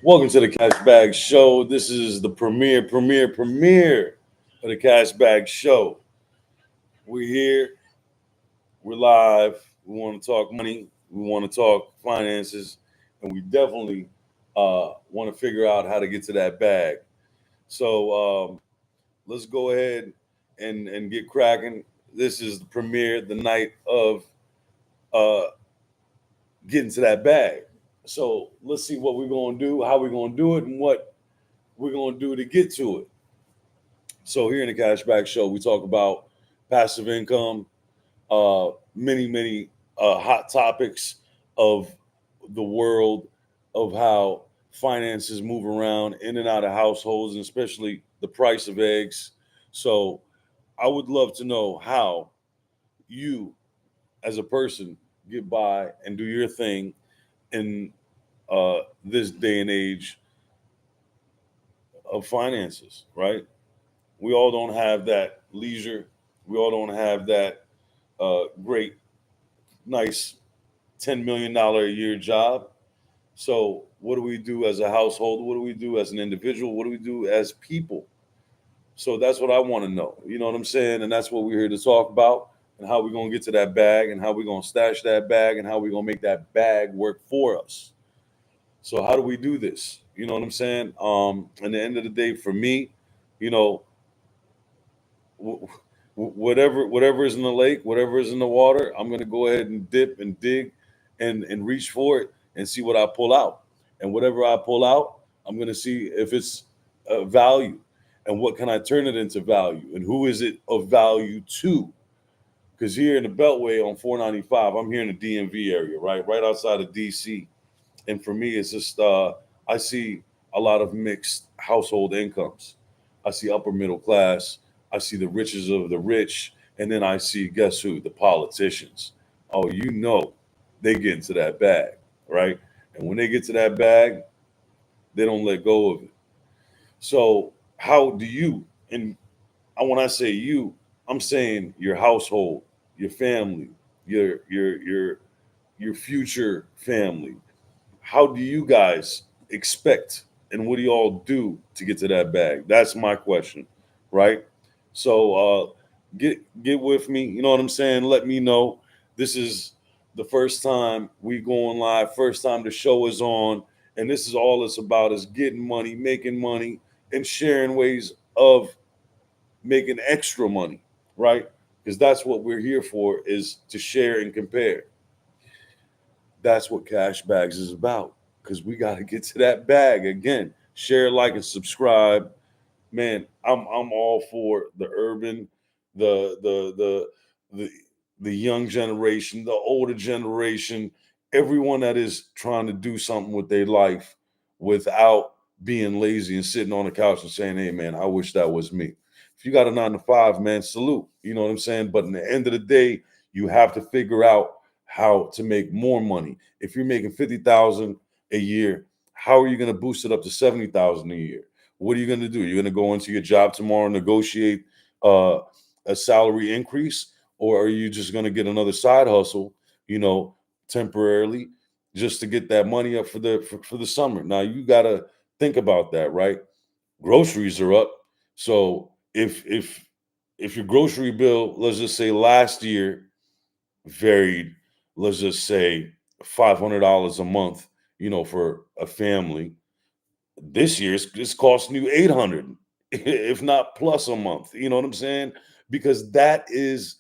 Welcome to the Cash Bag Show. This is the premiere of the Cash Bag Show. We're here, we're live. We want to talk money, we want to talk finances, and we definitely want to figure out how to get to that bag. So let's go ahead and get cracking. This is the premiere, the night of uh, getting to that bag. So let's see what we're going to do, how we're going to do it, and what we're going to do to get to it. So here in the Cashback Show, we talk about passive income, many hot topics of the world of how finances move around in and out of households, and especially the price of eggs. So I would love to know how you, as a person, get by and do your thing in this day and age of finances, right? We all don't have that leisure. We all don't have that great, nice $10 million a year job. So, what do we do as a household? What do we do as an individual? What do we do as people? So, that's what I want to know. You know what I'm saying? And that's what we're here to talk about, and how we're going to get to that bag, and how we're going to stash that bag, and how we're going to make that bag work for us. So, how do we do this? You know what I'm saying? At the end of the day, for me, you know, whatever is in the lake, whatever is in the water, I'm gonna go ahead and dip and dig and reach for it and see what I pull out. And whatever I pull out, I'm gonna see if it's value, and what can I turn it into value, and who is it of value to? Because here in the Beltway on 495, I'm here in the DMV area, right outside of DC. And for me, it's just I see a lot of mixed household incomes. I see upper middle class. I see the riches of the rich, and then I see, guess who? The politicians. Oh, you know, they get into that bag, right? And when they get to that bag, they don't let go of it. So how do you? And when I say you, I'm saying your household, your family, your future family. How do you guys expect, and what do you all do to get to that bag? That's my question, right? So get with me. You know what I'm saying? Let me know. This is the first time we going live, first time the show is on, and this is all it's about, is getting money, making money, and sharing ways of making extra money, right? Because that's what we're here for, is to share and compare. That's what Cash Bags is about. Because we got to get to that bag again. Share, like, and subscribe. Man, I'm all for the urban, the the the the the young generation, the older generation, everyone that is trying to do something with their life without being lazy and sitting on the couch and saying, "Hey, man, I wish that was me." If you got a 9 to 5, man, salute. You know what I'm saying? But in the end of the day, you have to figure out how to make more money. If you're making 50,000 a year, how are you going to boost it up to 70,000 a year? What are you going to do? You're going to go into your job tomorrow and negotiate uh, a salary increase, or are you just going to get another side hustle, you know, temporarily, just to get that money up for the summer? Now you got to think about that, right? Groceries are up, so if your grocery bill, let's just say last year, varied, let's just say $500 a month, you know, for a family, this year it's costing you 800, if not plus, a month. You know what I'm saying? Because that is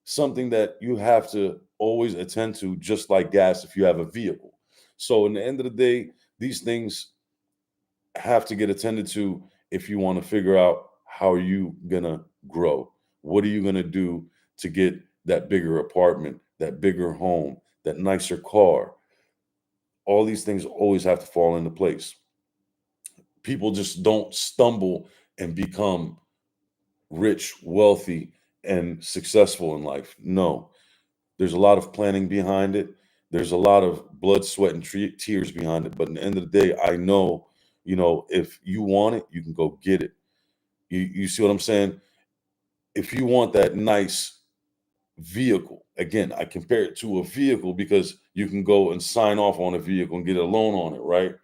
something that you have to always attend to, just like gas if you have a vehicle. So in the end of the day, these things have to get attended to if you want to figure out how are you gonna grow. What are you gonna do to get that bigger apartment, that bigger home, that nicer car? All these things always have to fall into place. People just don't stumble and become rich, wealthy, and successful in life. No, there's a lot of planning behind it. There's a lot of blood, sweat, and tears behind it. But in the end of the day, I know, you know, if you want it, you can go get it. You see what I'm saying? If you want that nice vehicle, again, I compare it to a vehicle because you can go and sign off on a vehicle and get a loan on it, right?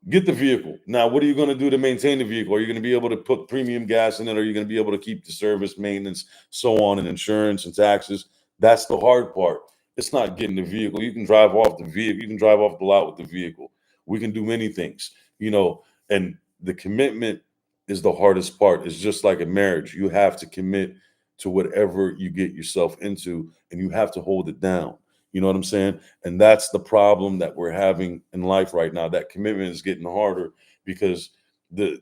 Get the vehicle. Now, what are you going to do to maintain the vehicle? Are you going to be able to put premium gas in it? Are you going to be able to keep the service, maintenance, so on, and insurance and taxes? That's the hard part. It's not getting the vehicle. You can drive off the vehicle. You can drive off the lot with the vehicle. We can do many things, and the commitment is the hardest part. It's just like a marriage. You have to commit to whatever you get yourself into, and you have to hold it down. You know what I'm saying? And that's the problem that we're having in life right now. That commitment is getting harder because the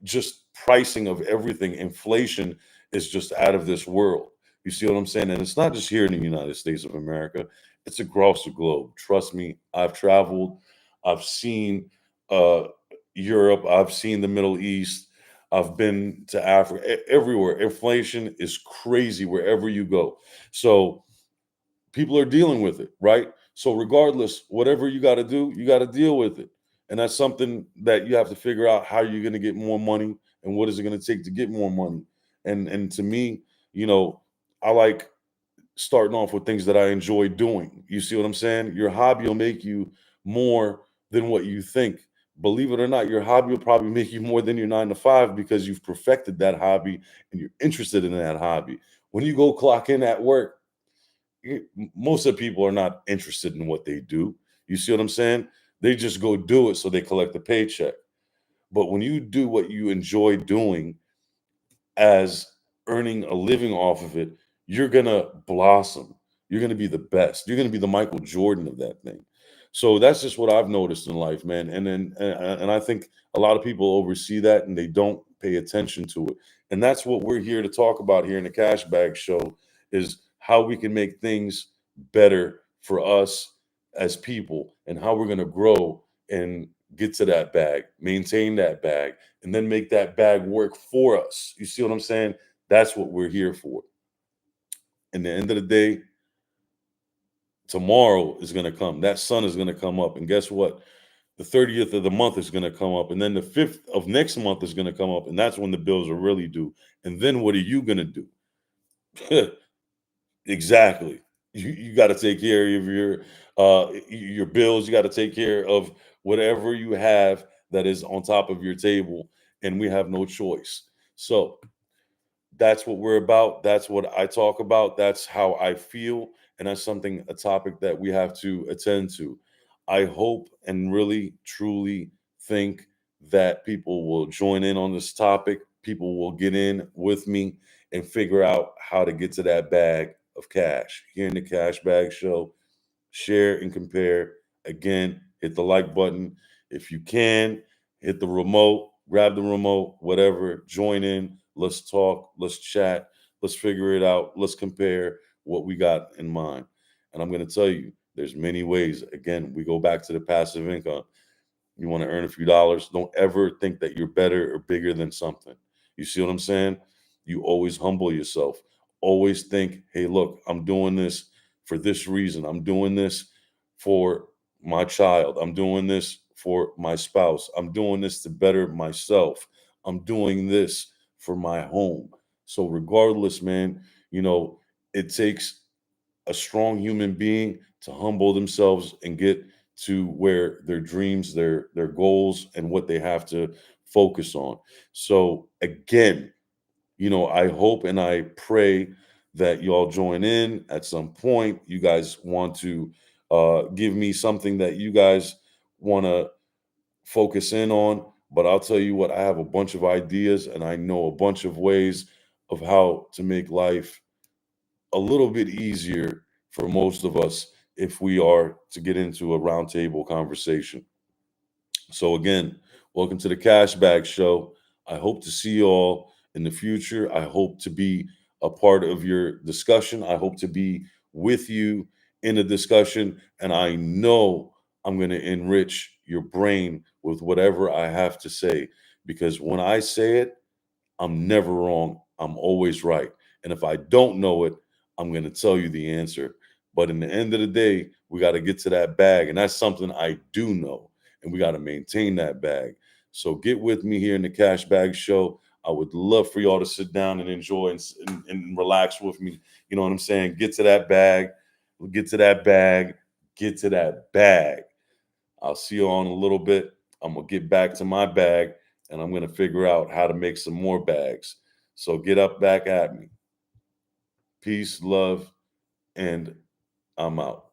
just pricing of everything, inflation is just out of this world. You see what I'm saying? And it's not just here in the United States of America, it's across the globe. Trust me, I've traveled, I've seen uh, Europe, I've seen the Middle East, I've been to Africa, everywhere. Inflation is crazy wherever you go. So people are dealing with it, right? So regardless, whatever you got to do, you got to deal with it. And that's something that you have to figure out how you're going to get more money and what is it going to take to get more money. And to me, I like starting off with things that I enjoy doing. You see what I'm saying? Your hobby will make you more than what you think. Believe it or not, your hobby will probably make you more than your 9 to 5 because you've perfected that hobby and you're interested in that hobby. When you go clock in at work, most of the people are not interested in what they do. You see what I'm saying? They just go do it so they collect a paycheck. But when you do what you enjoy doing as earning a living off of it, you're gonna blossom. You're gonna be the best. You're gonna be the Michael Jordan of that thing. So that's just what I've noticed in life, man. And I think a lot of people oversee that and they don't pay attention to it. And that's what we're here to talk about here in the Cash Bag Show is how we can make things better for us as people and how we're gonna grow and get to that bag, maintain that bag, and then make that bag work for us. You see what I'm saying? That's what we're here for. In the end of the day, tomorrow is going to come. That sun is going to come up. And guess what? The 30th of the month is going to come up. And then the 5th of next month is going to come up. And that's when the bills are really due. And then what are you going to do? Exactly. You got to take care of your bills. You got to take care of whatever you have that is on top of your table. And we have no choice. So that's what we're about. That's what I talk about. That's how I feel. And that's a topic that we have to attend to. I hope and really, truly think that people will join in on this topic. People will get in with me and figure out how to get to that bag of cash. Here in the Cash Bag Show, share and compare. Again, hit the like button. If you can, hit the remote, grab the remote, whatever, join in. Let's talk, let's chat, let's figure it out, let's compare what we got in mind. And I'm going to tell you, there's many ways. Again, we go back to the passive income. You want to earn a few dollars. Don't ever think that you're better or bigger than something. You see what I'm saying? You always humble yourself. Always think, hey, look, I'm doing this for this reason. I'm doing this for my child. I'm doing this for my spouse. I'm doing this to better myself. I'm doing this for my home. So, regardless, man, it takes a strong human being to humble themselves and get to where their dreams, their goals, and what they have to focus on. So again, I hope and I pray that y'all join in at some point. You guys want to give me something that you guys want to focus in on. But I'll tell you what, I have a bunch of ideas and I know a bunch of ways of how to make life a little bit easier for most of us if we are to get into a roundtable conversation. So again, welcome to the Cash Bag Show. I hope to see you all in the future. I hope to be a part of your discussion. I hope to be with you in a discussion, and I know I'm going to enrich your brain with whatever I have to say because when I say it, I'm never wrong. I'm always right. And if I don't know it, I'm going to tell you the answer. But in the end of the day, we got to get to that bag. And that's something I do know. And we got to maintain that bag. So get with me here in the Cash Bag Show. I would love for y'all to sit down and enjoy and relax with me. You know what I'm saying? Get to that bag, get to that bag, get to that bag. I'll see you all in a little bit. I'm going to get back to my bag and I'm going to figure out how to make some more bags. So get up back at me. Peace, love, and I'm out.